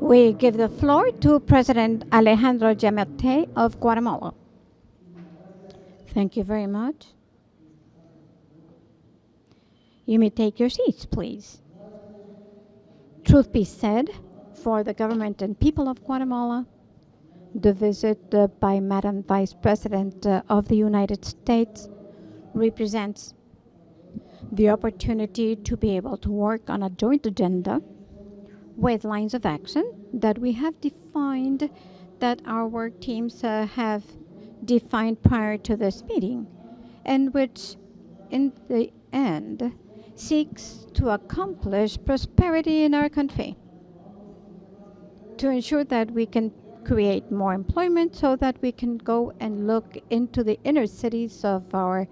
We give the floor to President Alejandro Giammattei of Guatemala. Thank you very much. You may take your seats, please. Truth be said, for the government and people of Guatemala, the visit by Madam Vice President of the United States represents the opportunity to be able to work on a joint agenda with lines of action that we have defined, that our work teams have defined prior to this meeting, and which in the end seeks to accomplish prosperity in our country, to ensure that we can create more employment so that we can go and look into the inner cities of our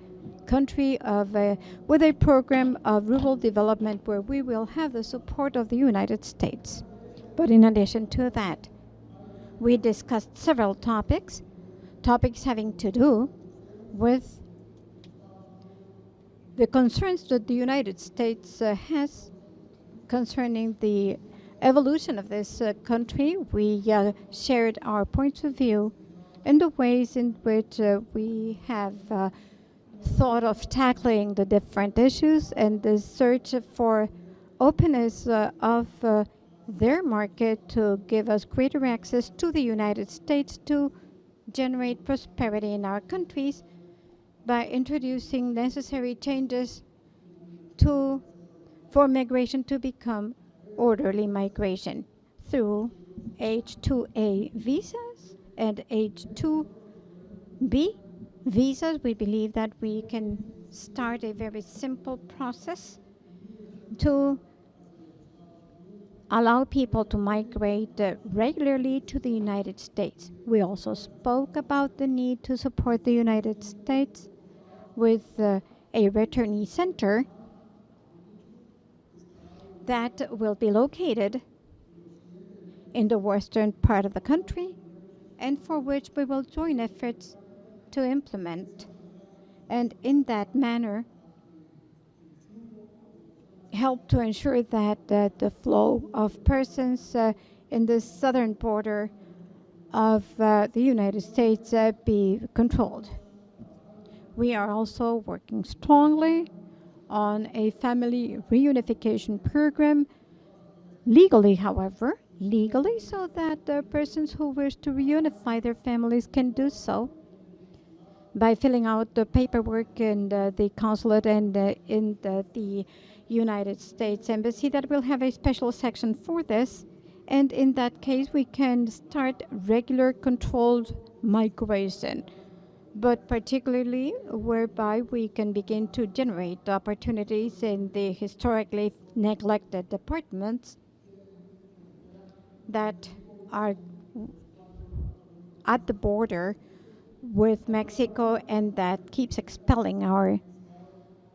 country with a program of rural development where we will have the support of the United States. But in addition to that, we discussed several topics having to do with the concerns that the United States has concerning the evolution of this country. We shared our points of view and the ways in which we have thought of tackling the different issues and the search for openness of their market to give us greater access to the United States to generate prosperity in our countries by introducing necessary changes for migration to become orderly migration through H-2A visas and H-2B visas. We believe that we can start a very simple process to allow people to migrate regularly to the United States. We also spoke about the need to support the United States with a returnee center that will be located in the western part of the country, and for which we will join efforts to implement, and in that manner help to ensure that the flow of persons in the southern border of the United States be controlled. We are also working strongly on a family reunification program, legally, so that persons who wish to reunify their families can do so by filling out the paperwork in the consulate and in the United States Embassy. That will have a special section for this, and in that case we can start regular controlled migration, but particularly whereby we can begin to generate opportunities in the historically neglected departments that are at the border with Mexico and that keeps expelling our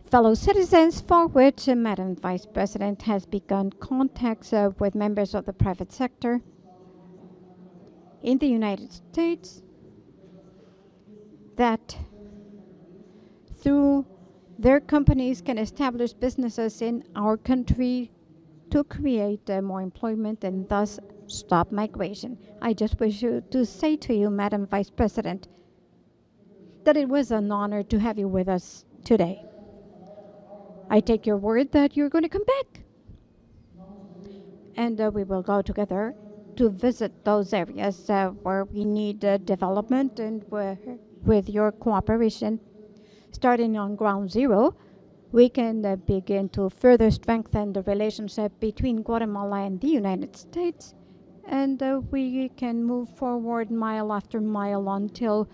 fellow citizens, for which Madam Vice President has begun contacts with members of the private sector in the United States that through their companies can establish businesses in our country to create more employment and thus stop migration. I just wish to say to you, Madam Vice President, that it was an honor to have you with us today. I take your word that you're going to come back, and we will go together to visit those areas where we need development, and where, with your cooperation, starting on ground zero, we can begin to further strengthen the relationship between Guatemala and the United States, and we can move forward mile after mile until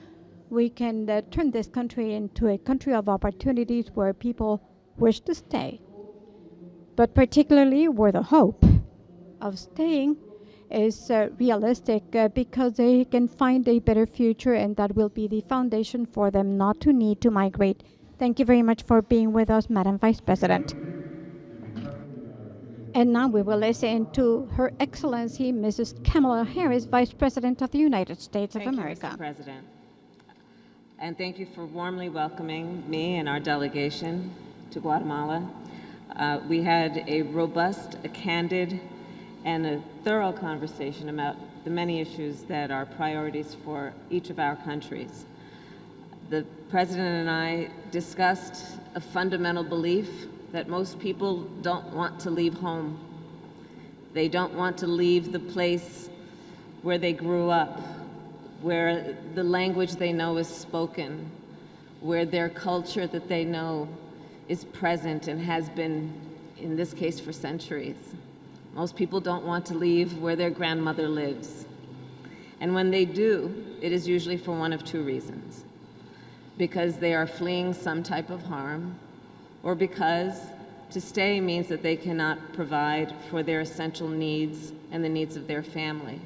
we can turn this country into a country of opportunities where people wish to stay, but particularly where the hope of staying is realistic because they can find a better future, and that will be the foundation for them not to need to migrate. Thank you very much for being with us, Madam Vice President. And now we will listen to Her Excellency Mrs. Kamala Harris, Vice President of the United States of America. Thank you, Mr. President. And thank you for warmly welcoming me and our delegation to Guatemala. We had a robust, a candid, and a thorough conversation about the many issues that are priorities for each of our countries. The President and I discussed a fundamental belief that most people don't want to leave home. They don't want to leave the place where they grew up, where the language they know is spoken, where their culture that they know is present and has been, in this case, for centuries. Most people don't want to leave where their grandmother lives. And when they do, it is usually for one of two reasons. Because they are fleeing some type of harm, or because to stay means that they cannot provide for their essential needs and the needs of their family.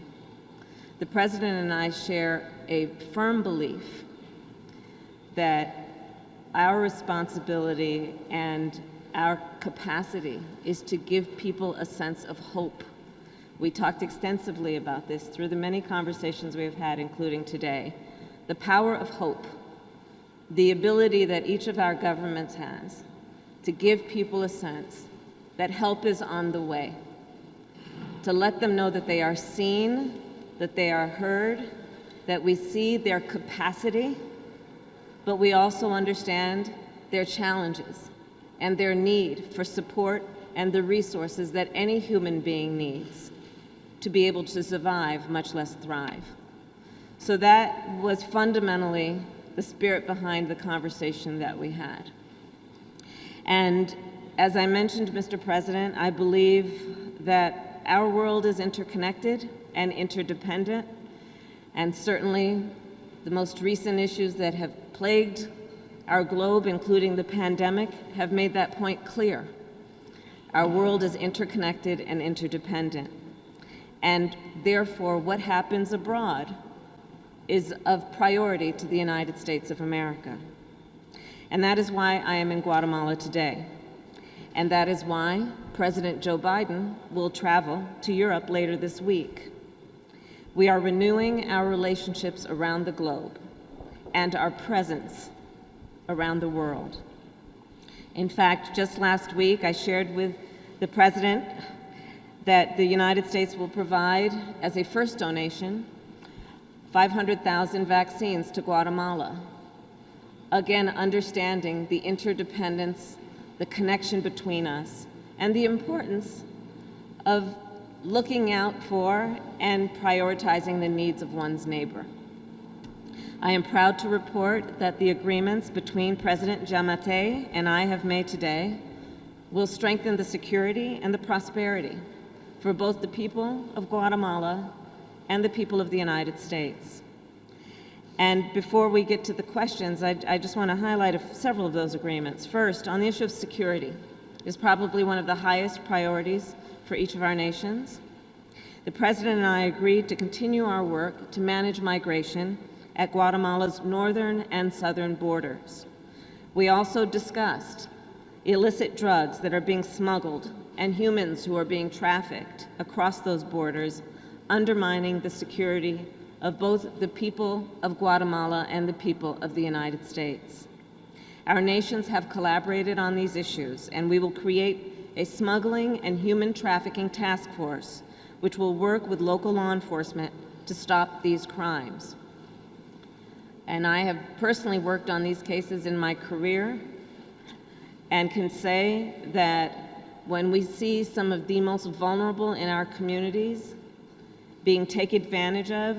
The President and I share a firm belief that our responsibility and our capacity is to give people a sense of hope. We talked extensively about this through the many conversations we have had, including today. The power of hope, the ability that each of our governments has to give people a sense that help is on the way, to let them know that they are seen, that they are heard, that we see their capacity, but we also understand their challenges and their need for support and the resources that any human being needs to be able to survive, much less thrive. So that was fundamentally the spirit behind the conversation that we had. And as I mentioned, Mr. President, I believe that our world is interconnected and interdependent, and certainly the most recent issues that have plagued our globe, including the pandemic, have made that point clear. Our world is interconnected and interdependent, and therefore what happens abroad is of priority to the United States of America. And that is why I am in Guatemala today. And that is why President Joe Biden will travel to Europe later this week. We are renewing our relationships around the globe and our presence around the world. In fact, just last week, I shared with the President that the United States will provide, as a first donation, 500,000 vaccines to Guatemala. Again, understanding the interdependence, the connection between us, and the importance of looking out for and prioritizing the needs of one's neighbor. I am proud to report that the agreements between President Giammattei and I have made today will strengthen the security and the prosperity for both the people of Guatemala and the people of the United States. And before we get to the questions, I just want to highlight several of those agreements. First, on the issue of security, is probably one of the highest priorities for each of our nations. The President and I agreed to continue our work to manage migration at Guatemala's northern and southern borders. We also discussed illicit drugs that are being smuggled and humans who are being trafficked across those borders, undermining the security of both the people of Guatemala and the people of the United States. Our nations have collaborated on these issues, and we will create a smuggling and human trafficking task force, which will work with local law enforcement to stop these crimes. And I have personally worked on these cases in my career, and can say that when we see some of the most vulnerable in our communities being taken advantage of,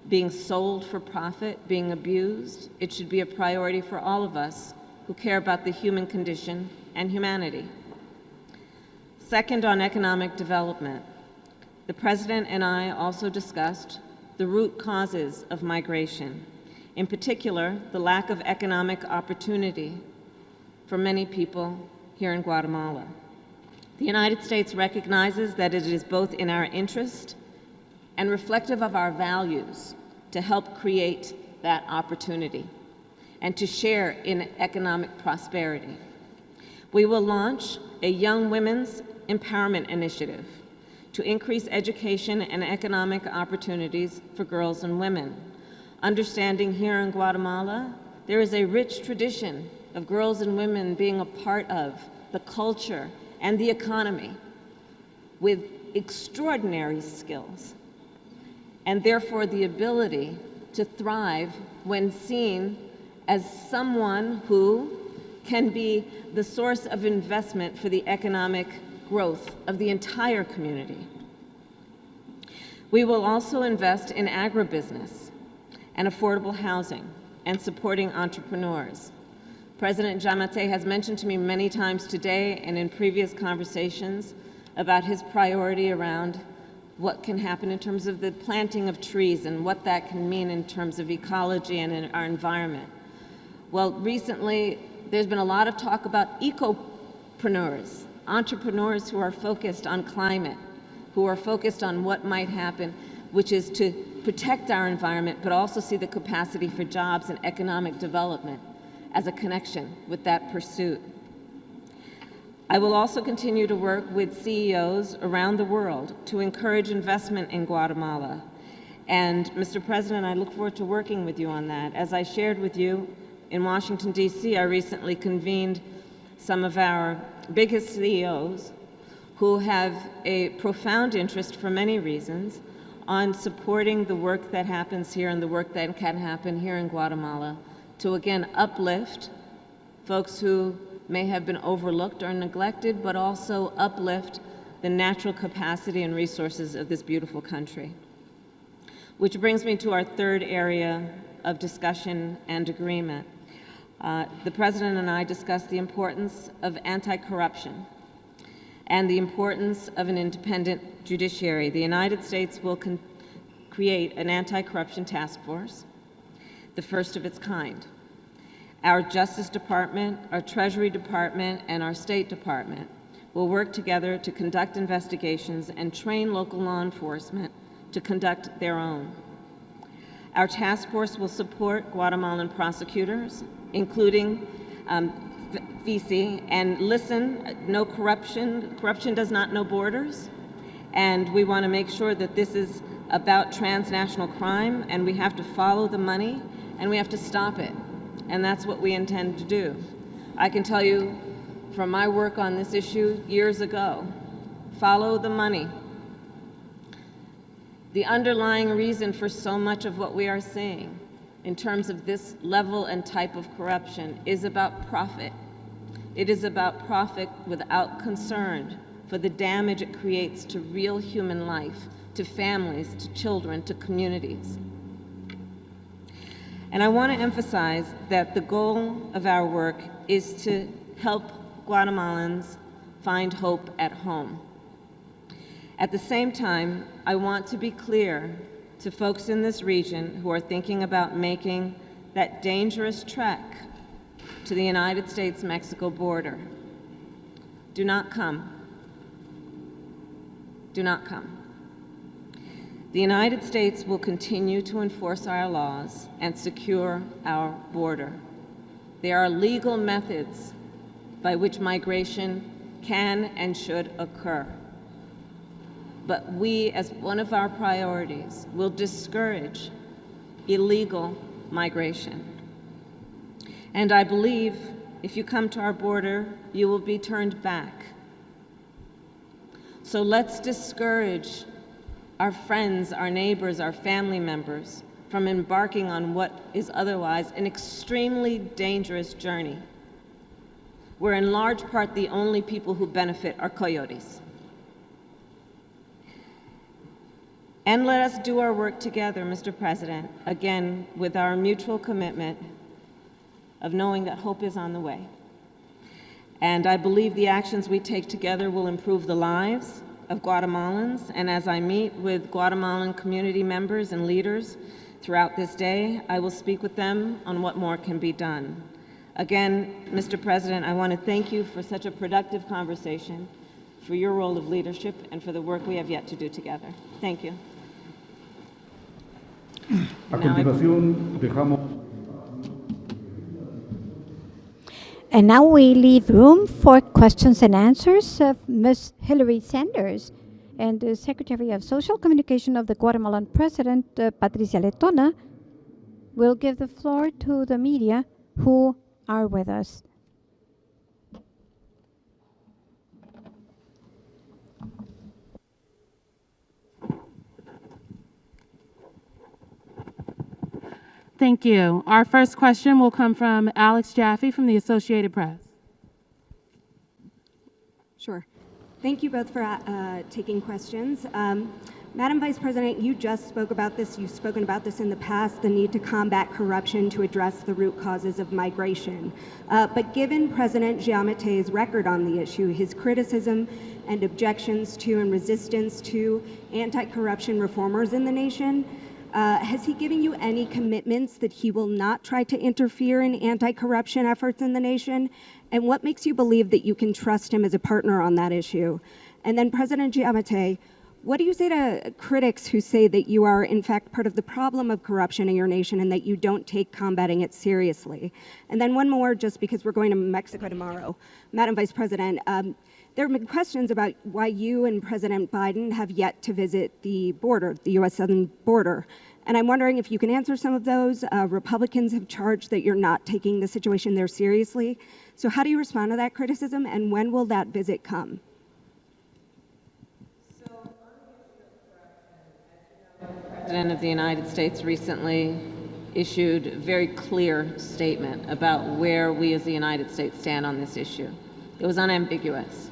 being sold for profit, being abused, it should be a priority for all of us who care about the human condition and humanity. Second, on economic development, the President and I also discussed the root causes of migration, in particular, the lack of economic opportunity for many people here in Guatemala. The United States recognizes that it is both in our interest and reflective of our values to help create that opportunity and to share in economic prosperity. We will launch a Young Women's Empowerment Initiative to increase education and economic opportunities for girls and women. Understanding here in Guatemala, there is a rich tradition of girls and women being a part of the culture and the economy, with extraordinary skills, and therefore the ability to thrive when seen as someone who can be the source of investment for the economic growth of the entire community. We will also invest in agribusiness and affordable housing and supporting entrepreneurs. President Giammattei has mentioned to me many times today and in previous conversations about his priority around what can happen in terms of the planting of trees and what that can mean in terms of ecology and in our environment. Well, recently, there's been a lot of talk about ecopreneurs, entrepreneurs who are focused on climate, who are focused on what might happen, which is to protect our environment, but also see the capacity for jobs and economic development as a connection with that pursuit. I will also continue to work with CEOs around the world to encourage investment in Guatemala. And Mr. President, I look forward to working with you on that. As I shared with you in Washington, D.C., I recently convened some of our biggest CEOs who have a profound interest for many reasons on supporting the work that happens here and the work that can happen here in Guatemala to again uplift folks who may have been overlooked or neglected, but also uplift the natural capacity and resources of this beautiful country. Which brings me to our third area of discussion and agreement. The President and I discussed the importance of anti-corruption and the importance of an independent judiciary. The United States will create an anti-corruption task force, the first of its kind. Our Justice Department, our Treasury Department, and our State Department will work together to conduct investigations and train local law enforcement to conduct their own. Our task force will support Guatemalan prosecutors, including FICI, and listen, no corruption. Corruption does not know borders, and we want to make sure that this is about transnational crime, and we have to follow the money, and we have to stop it, and that's what we intend to do. I can tell you from my work on this issue years ago, follow the money. The underlying reason for so much of what we are seeing in terms of this level and type of corruption is about profit. It is about profit without concern for the damage it creates to real human life, to families, to children, to communities. And I want to emphasize that the goal of our work is to help Guatemalans find hope at home. At the same time, I want to be clear to folks in this region who are thinking about making that dangerous trek to the United States-Mexico border. Do not come. Do not come. The United States will continue to enforce our laws and secure our border. There are legal methods by which migration can and should occur. But we, as one of our priorities, will discourage illegal migration. And I believe if you come to our border, you will be turned back. So let's discourage our friends, our neighbors, our family members from embarking on what is otherwise an extremely dangerous journey, where in large part the only people who benefit are coyotes. And let us do our work together, Mr. President, again, with our mutual commitment of knowing that hope is on the way. And I believe the actions we take together will improve the lives of Guatemalans. And as I meet with Guatemalan community members and leaders throughout this day, I will speak with them on what more can be done. Again, Mr. President, I want to thank you for such a productive conversation, for your role of leadership, and for the work we have yet to do together. Thank you. A continuación, dejamos. And now we leave room for questions and answers of Ms. Hilary Sanders. And the Secretary of Social Communication of the Guatemalan President, Patricia Letona, will give the floor to the media who are with us. Thank you. Our first question will come from Alex Jaffe from the Associated Press. Sure. Thank you both for taking questions. Madam Vice President, you just spoke about this. You've spoken about this in the past, the need to combat corruption to address the root causes of migration. But given President Giammattei's record on the issue, his criticism and objections to and resistance to anti-corruption reformers in the nation, has he given you any commitments that he will not try to interfere in anti-corruption efforts in the nation? And what makes you believe that you can trust him as a partner on that issue? And then President Giammattei, what do you say to critics who say that you are, in fact, part of the problem of corruption in your nation and that you don't take combating it seriously? And then one more, just because we're going to Mexico tomorrow. Madam Vice President, there have been questions about why you and President Biden have yet to visit the border, the U.S. southern border. And I'm wondering if you can answer some of those. Republicans have charged that you're not taking the situation there seriously. So how do you respond to that criticism, and when will that visit come? The President of the United States recently issued a very clear statement about where we as the United States stand on this issue. It was unambiguous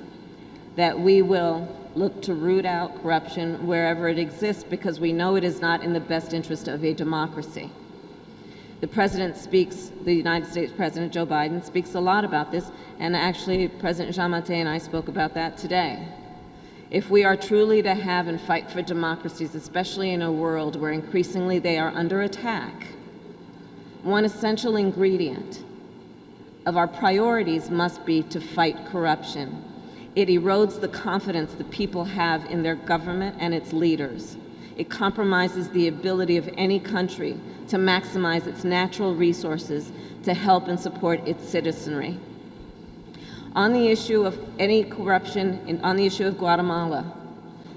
that we will look to root out corruption wherever it exists because we know it is not in the best interest of a democracy. The President speaks, the United States President Joe Biden speaks a lot about this, and actually President Giammattei and I spoke about that today. If we are truly to have and fight for democracies, especially in a world where increasingly they are under attack, one essential ingredient of our priorities must be to fight corruption. It erodes the confidence the people have in their government and its leaders. It compromises the ability of any country to maximize its natural resources to help and support its citizenry. On the issue of any corruption, on the issue of Guatemala,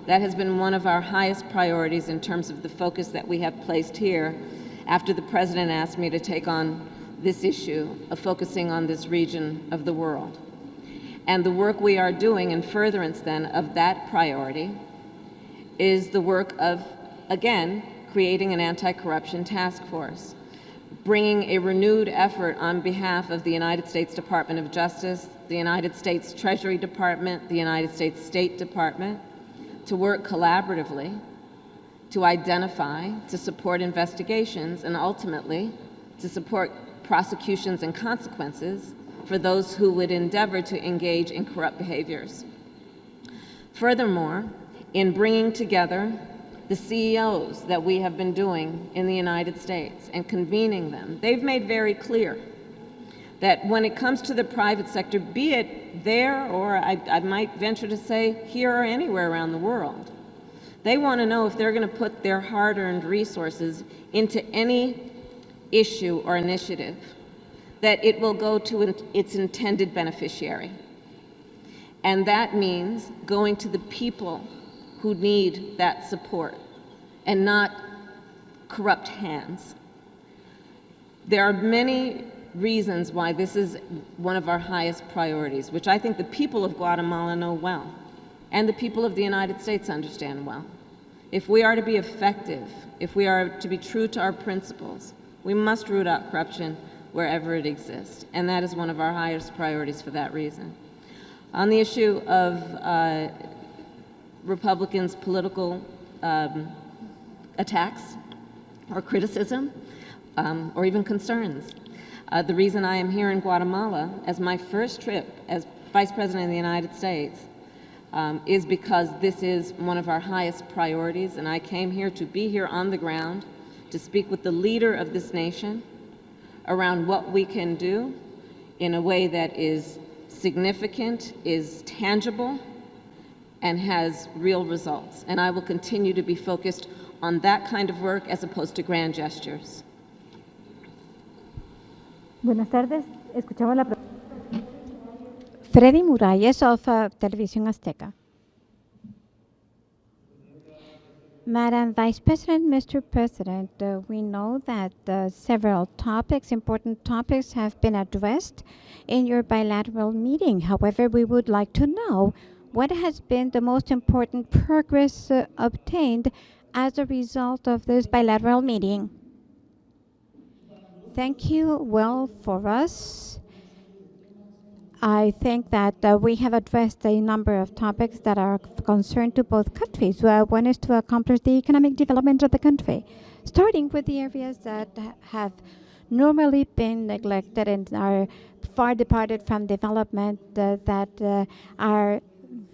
that has been one of our highest priorities in terms of the focus that we have placed here after the President asked me to take on this issue of focusing on this region of the world. And the work we are doing in furtherance then of that priority is the work of, again, creating an anti-corruption task force, bringing a renewed effort on behalf of the United States Department of Justice, the United States Treasury Department, the United States State Department, to work collaboratively to identify, to support investigations, and ultimately to support prosecutions and consequences for those who would endeavor to engage in corrupt behaviors. Furthermore, in bringing together the CEOs that we have been doing in the United States and convening them, they've made very clear that when it comes to the private sector, be it there or I might venture to say here or anywhere around the world, they want to know if they're going to put their hard-earned resources into any issue or initiative, that it will go to its intended beneficiary. And that means going to the people who need that support and not corrupt hands. There are many reasons why this is one of our highest priorities, which I think the people of Guatemala know well, and the people of the United States understand well. If we are to be effective, if we are to be true to our principles, we must root out corruption wherever it exists, and that is one of our highest priorities for that reason. On the issue of Republicans' political attacks or criticism or even concerns, the reason I am here in Guatemala as my first trip as Vice President of the United States is because this is one of our highest priorities, and I came here to be here on the ground to speak with the leader of this nation around what we can do in a way that is significant, is tangible, and has real results. And I will continue to be focused on that kind of work as opposed to grand gestures. Buenas tardes, escuchamos la Freddy Muralles of Televisión Azteca. Madam Vice President, Mr. President, we know that several topics, important topics, have been addressed in your bilateral meeting. However, we would like to know what has been the most important progress obtained as a result of this bilateral meeting. Thank you. Well, for us, I think that we have addressed a number of topics that are of concern to both countries. One is to accomplish the economic development of the country, starting with the areas that have normally been neglected and are far departed from development, that are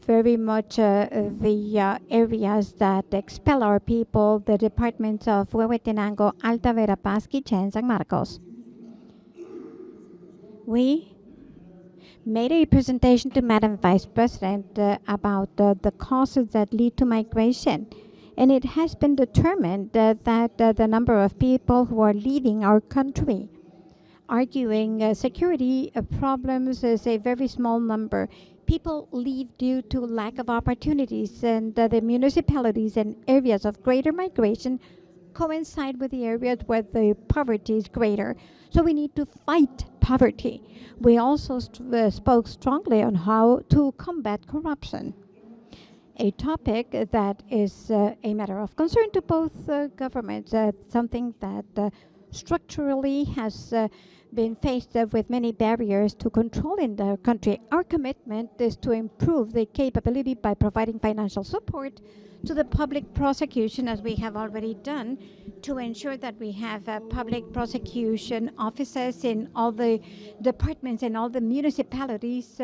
very much the areas that expel our people, the departments of Huehuetenango, Alta Verapaz, Quiché, and San Marcos. We made a presentation to Madam Vice President about the causes that lead to migration. And it has been determined that the number of people who are leaving our country, arguing security problems, is a very small number. People leave due to lack of opportunities, and the municipalities and areas of greater migration coincide with the areas where the poverty is greater. So we need to fight poverty. We also spoke strongly on how to combat corruption, a topic that is a matter of concern to both governments, something that structurally has been faced with many barriers to control in the country. Our commitment is to improve the capability by providing financial support to the public prosecution, as we have already done, to ensure that we have public prosecution offices in all the departments and all the municipalities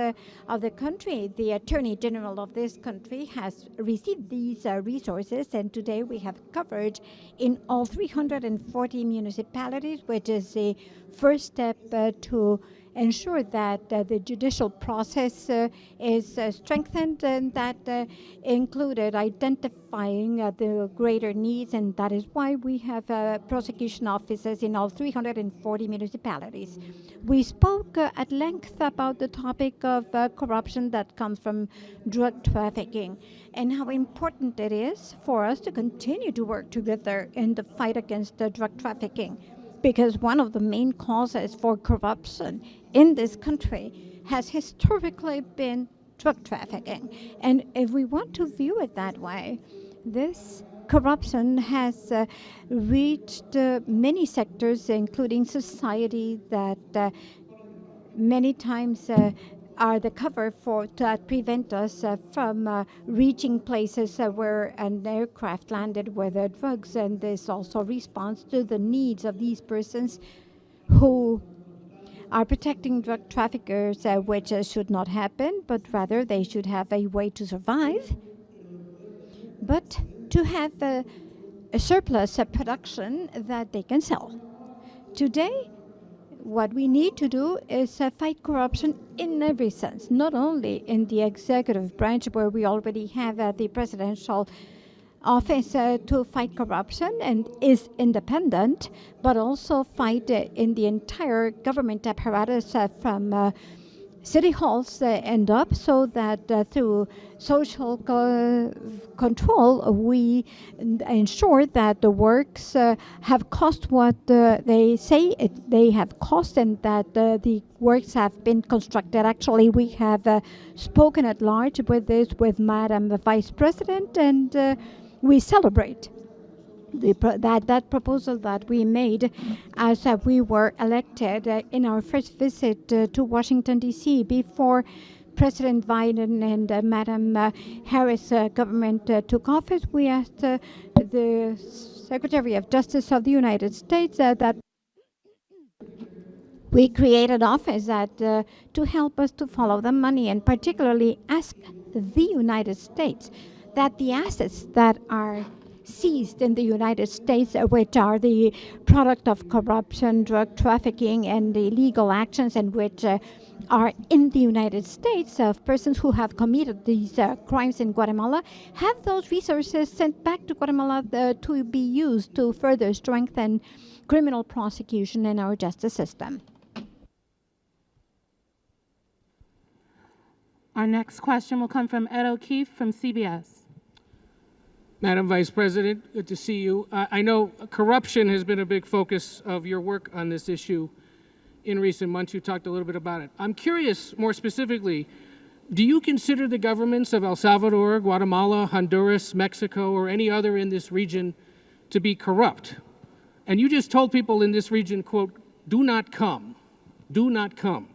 of the country. The Attorney General of this country has received these resources, and today we have coverage in all 340 municipalities, which is a first step to ensure that the judicial process is strengthened, and that included identifying the greater needs, and that is why we have prosecution offices in all 340 municipalities. We spoke at length about the topic of corruption that comes from drug trafficking and how important it is for us to continue to work together in the fight against drug trafficking, because one of the main causes for corruption in this country has historically been drug trafficking. And if we want to view it that way, this corruption has reached many sectors, including society, that many times are the cover for that prevent us from reaching places where an aircraft landed with drugs, and this also responds to the needs of these persons who are protecting drug traffickers, which should not happen, but rather they should have a way to survive, but to have a surplus production that they can sell. Today, what we need to do is fight corruption in every sense, not only in the executive branch, where we already have the presidential office to fight corruption and is independent, but also fight in the entire government apparatus from city halls and up, so that through social control we ensure that the works have cost what they say they have cost, and that the works have been constructed. Actually, we have spoken at large with this with Madam Vice President, and we celebrate that proposal that we made as we were elected in our first visit to Washington, D.C. before President Biden and Madam Harris government took office. We asked the Secretary of Justice of the United States that we create an office that to help us to follow the money, and particularly ask the United States that the assets that are seized in the United States, which are the product of corruption, drug trafficking, and illegal actions, and which are in the United States of persons who have committed these crimes in Guatemala, have those resources sent back to Guatemala to be used to further strengthen criminal prosecution in our justice system. Our next question will come from Ed O'Keefe from CBS. Madam Vice President, good to see you. I know corruption has been a big focus of your work on this issue in recent months. You talked a little bit about it. I'm curious, more specifically, do you consider the governments of El Salvador, Guatemala, Honduras, Mexico, or any other in this region to be corrupt? And you just told people in this region, quote, do not come, do not come.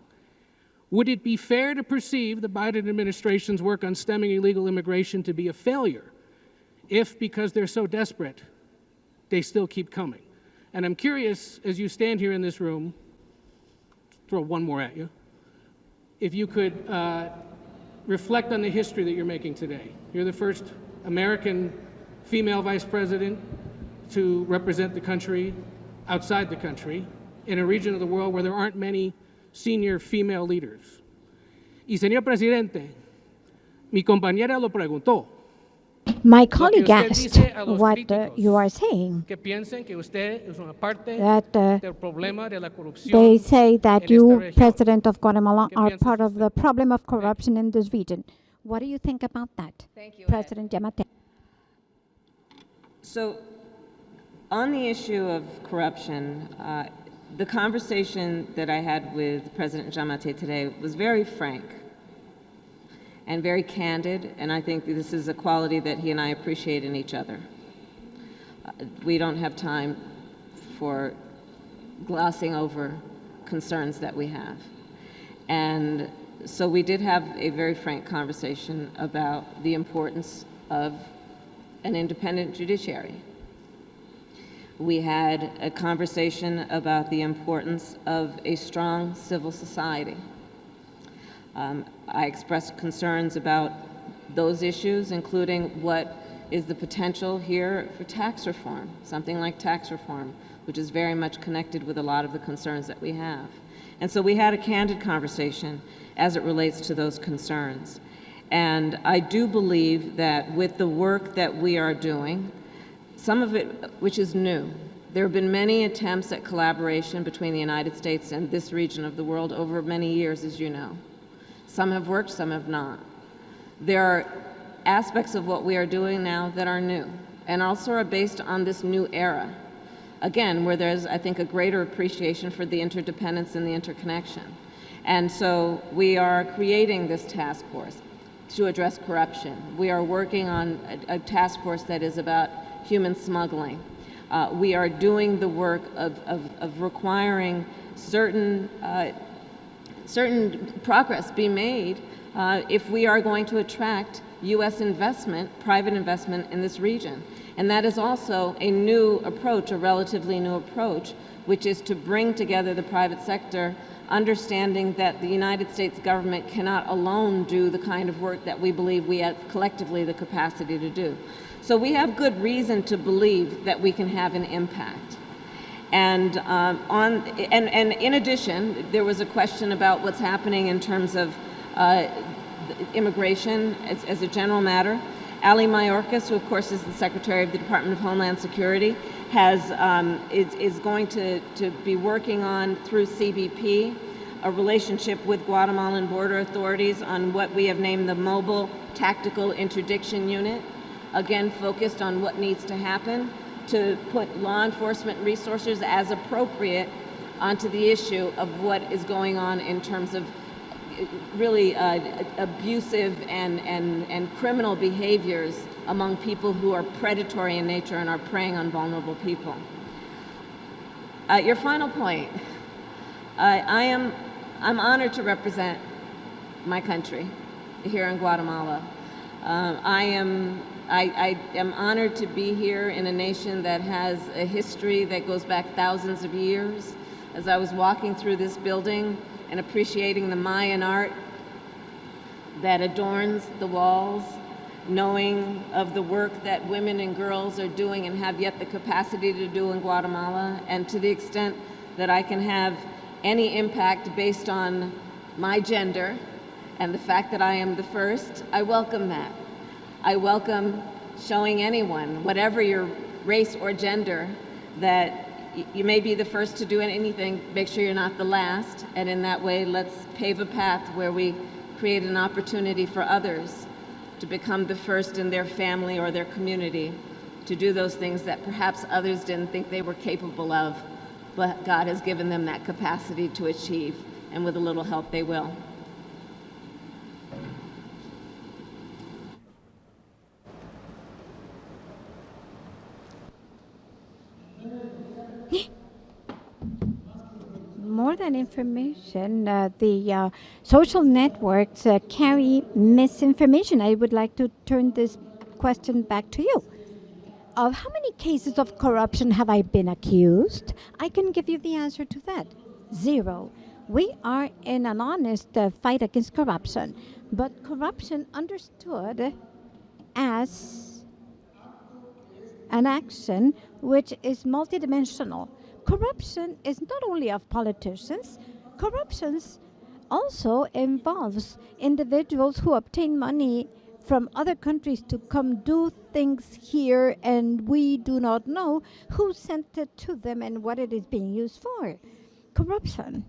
Would it be fair to perceive the Biden administration's work on stemming illegal immigration to be a failure if, because they're so desperate, they still keep coming? And I'm curious, as you stand here in this room, throw one more at you, if you could reflect on the history that you're making today. You're the first American female vice president to represent the country outside the country in a region of the world where there aren't many senior female leaders. Y señor presidente, mi compañera lo preguntó. My colleague asked what you are saying, Que piensen que usted es una parte that del problema de la corrupción. they say that en esta you, región. President of Guatemala, ¿Qué are piensas part of usted? the problem of corruption in this region. What do you think about that, Thank you, Ed. President Giammattei? So, on the issue of corruption, the conversation that I had with President Giammattei today was very frank and very candid, and I think this is a quality that he and I appreciate in each other. We don't have time for glossing over concerns that we have. And so we did have a very frank conversation about the importance of an independent judiciary. We had a conversation about the importance of a strong civil society. I expressed concerns about those issues, including what is the potential here for tax reform, something like tax reform, which is very much connected with a lot of the concerns that we have. And so we had a candid conversation as it relates to those concerns. And I do believe that with the work that we are doing, some of it which is new, there have been many attempts at collaboration between the United States and this region of the world over many years, as you know. Some have worked, some have not. There are aspects of what we are doing now that are new and also are based on this new era. Again, where there's, I think, a greater appreciation for the interdependence and the interconnection. And so we are creating this task force to address corruption. We are working on a task force that is about human smuggling. We are doing the work of requiring certain progress be made if we are going to attract U.S. investment, private investment in this region. And that is also a new approach, a relatively new approach, which is to bring together the private sector, understanding that the United States government cannot alone do the kind of work that we believe we have collectively the capacity to do. So we have good reason to believe that we can have an impact. And in addition, there was a question about what's happening in terms of immigration as a general matter. Ali Mayorkas, who of course is the Secretary of the Department of Homeland Security, is going to be working on, through CBP, a relationship with Guatemalan border authorities on what we have named the Mobile Tactical Interdiction Unit, again focused on what needs to happen to put law enforcement resources as appropriate onto the issue of what is going on in terms of really abusive and criminal behaviors among people who are predatory in nature and are preying on vulnerable people. Your final point, I'm honored to represent my country here in Guatemala. I am honored to be here in a nation that has a history that goes back thousands of years. As I was walking through this building and appreciating the Mayan art that adorns the walls, knowing of the work that women and girls are doing and have yet the capacity to do in Guatemala, and to the extent that I can have any impact based on my gender and the fact that I am the first, I welcome that. I welcome showing anyone, whatever your race or gender, that you may be the first to do anything, make sure you're not the last, and in that way, let's pave a path where we create an opportunity for others to become the first in their family or their community to do those things that perhaps others didn't think they were capable of, but God has given them that capacity to achieve, and with a little help, they will. more than information, the social networks carry misinformation. I would like to turn this question back to you. Of how many cases of corruption have I been accused? I can give you the answer to that. 0. We are in an honest fight against corruption, but corruption understood as an action which is multidimensional. Corruption is not only of politicians, corruption also involves individuals who obtain money from other countries to come do things here, and we do not know who sent it to them and what it is being used for. Corruption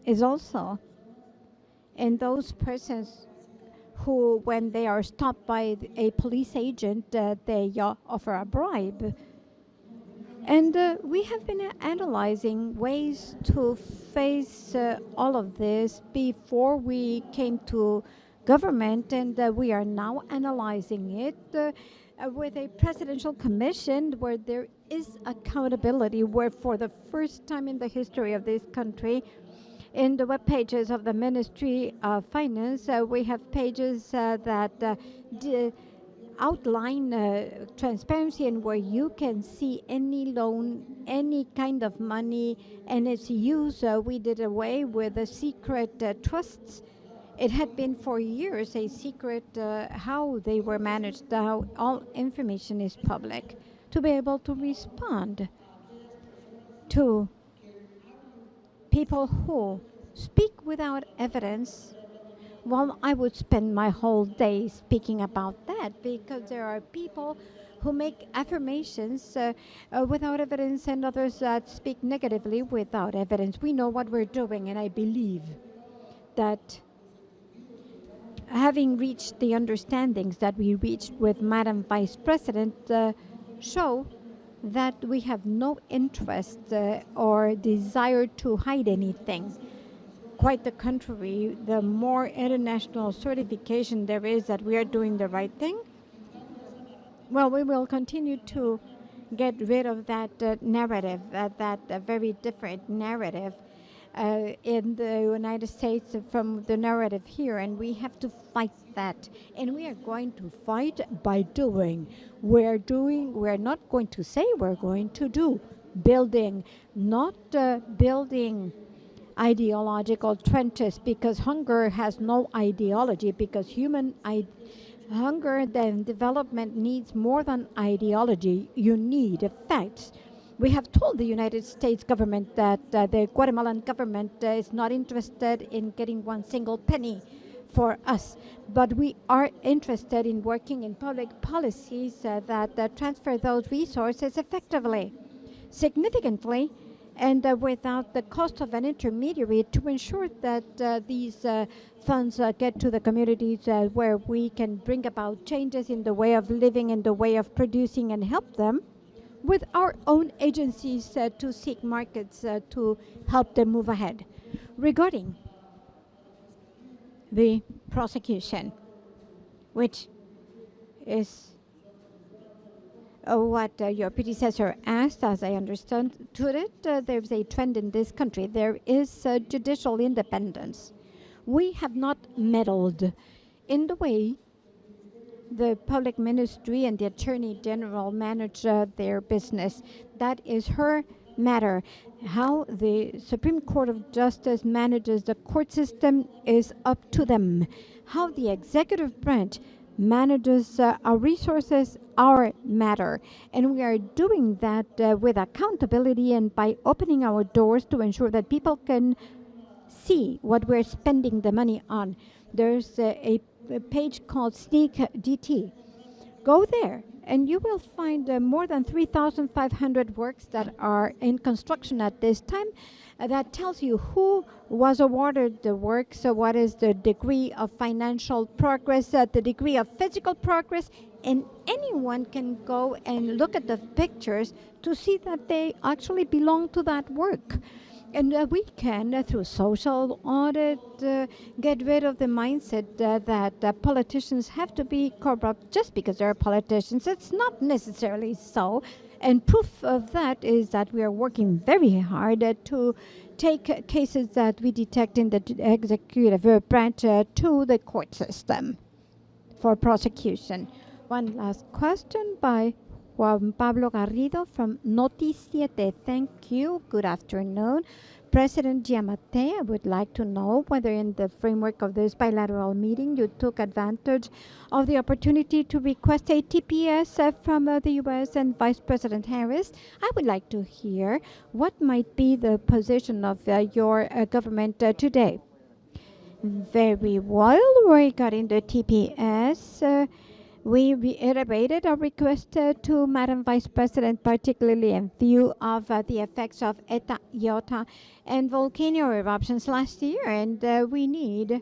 is also in those persons who, when they are stopped by a police agent, they offer a bribe. And we have been analyzing ways to face all of this before we came to government, and we are now analyzing it with a presidential commission where there is accountability, where for the first time in the history of this country, in the web pages of the Ministry of Finance, we have pages that outline transparency and where you can see any loan, any kind of money, and its use. We did away with the secret trusts. It had been for years a secret how they were managed. Now all information is public to be able to respond to people who speak without evidence. Well, I would spend my whole day speaking about that, because there are people who make affirmations without evidence, and others that speak negatively without evidence. We know what we're doing, and I believe that having reached the understandings that we reached with Madam Vice President show that we have no interest or desire to hide anything. Quite the contrary, the more international certification there is that we are doing the right thing, well, we will continue to get rid of that narrative, that very different narrative in the United States from the narrative here, and we have to fight that. And we are going to fight by doing. We're not going to say, we're going to do. Building, not building ideological trenches, because hunger has no ideology, because hunger and development needs more than ideology. You need facts. We have told the United States government that the Guatemalan government is not interested in getting one single penny for us, but we are interested in working in public policies that transfer those resources effectively, significantly, and without the cost of an intermediary, to ensure that these funds get to the communities where we can bring about changes in the way of living, in the way of producing, and help them with our own agencies to seek markets to help them move ahead. Regarding the prosecution, which is what your predecessor asked, as I understood it, there's a trend in this country. There is judicial independence. We have not meddled in the way the public ministry and the attorney general manage their business. That is her matter. How the Supreme Court of Justice manages the court system is up to them. How the executive branch manages our resources, our matter. And we are doing that with accountability and by opening our doors to ensure that people can see what we're spending the money on. There's a page called Sneak DT. Go there and you will find more than 3,500 works that are in construction at this time. That tells you who was awarded the work, so what is the degree of financial progress, the degree of physical progress, and anyone can go and look at the pictures to see that they actually belong to that work. And we can, through social audit, get rid of the mindset that politicians have to be corrupt just because they're politicians. It's not necessarily so. And proof of that is that we are working very hard to take cases that we detect in the executive branch to the court system for prosecution. One last question by Juan Pablo Garrido from Noti7. Thank you. Good afternoon. President Giammattei, I would like to know whether in the framework of this bilateral meeting you took advantage of the opportunity to request a TPS from the U.S. and Vice President Harris. I would like to hear what might be the position of your government today. Very well. Regarding the TPS, we reiterated our request to Madam Vice President, particularly in view of the effects of Eta, Iota, and volcano eruptions last year, and we need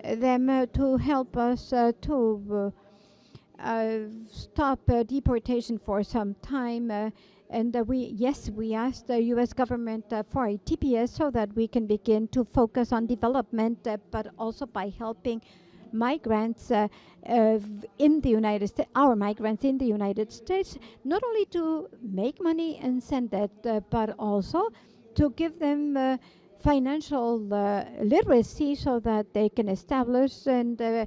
them to help us to stop deportation for some time. And we asked the U.S. government for a TPS so that we can begin to focus on development, but also by helping migrants in the United States, our migrants in the United States, not only to make money and send it, but also to give them financial literacy so that they can establish and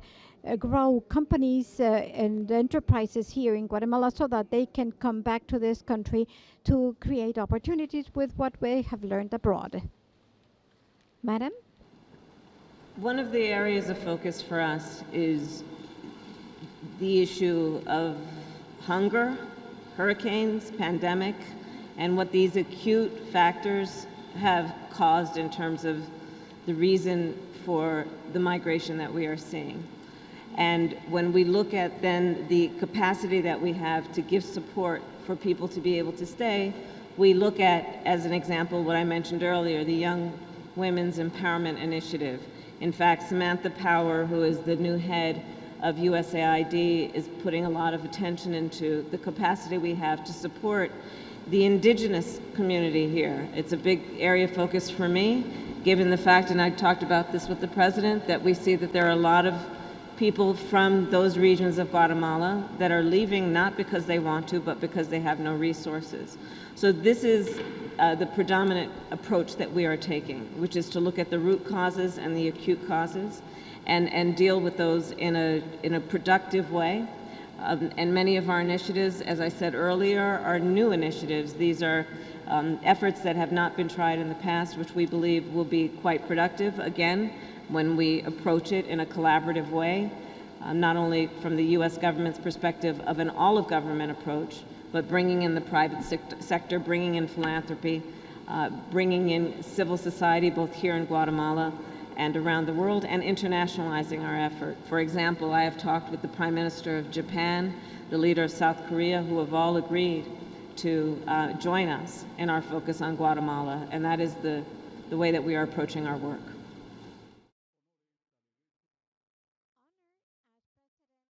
grow companies and enterprises here in Guatemala so that they can come back to this country to create opportunities with what we have learned abroad. Madam? One of the areas of focus for us is the issue of hunger, hurricanes, pandemic, and what these acute factors have caused in terms of the reason for the migration that we are seeing. And when we look at then the capacity that we have to give support for people to be able to stay, we look at, as an example, what I mentioned earlier, the Young Women's Empowerment Initiative. In fact, Samantha Power, who is the new head of USAID, is putting a lot of attention into the capacity we have to support the indigenous community here. It's a big area of focus for me, given the fact, and I talked about this with the president, that we see that there are a lot of people from those regions of Guatemala that are leaving not because they want to, but because they have no resources. So this is the predominant approach that we are taking, which is to look at the root causes and the acute causes and deal with those in a productive way. And many of our initiatives, as I said earlier, are new initiatives. These are efforts that have not been tried in the past, which we believe will be quite productive, again, when we approach it in a collaborative way, not only from the U.S. government's perspective of an all-of-government approach, but bringing in the private sector, bringing in philanthropy, bringing in civil society, both here in Guatemala and around the world, and internationalizing our effort. For example, I have talked with the Prime Minister of Japan, the leader of South Korea, who have all agreed to join us in our focus on Guatemala, and that is the way that we are approaching our work.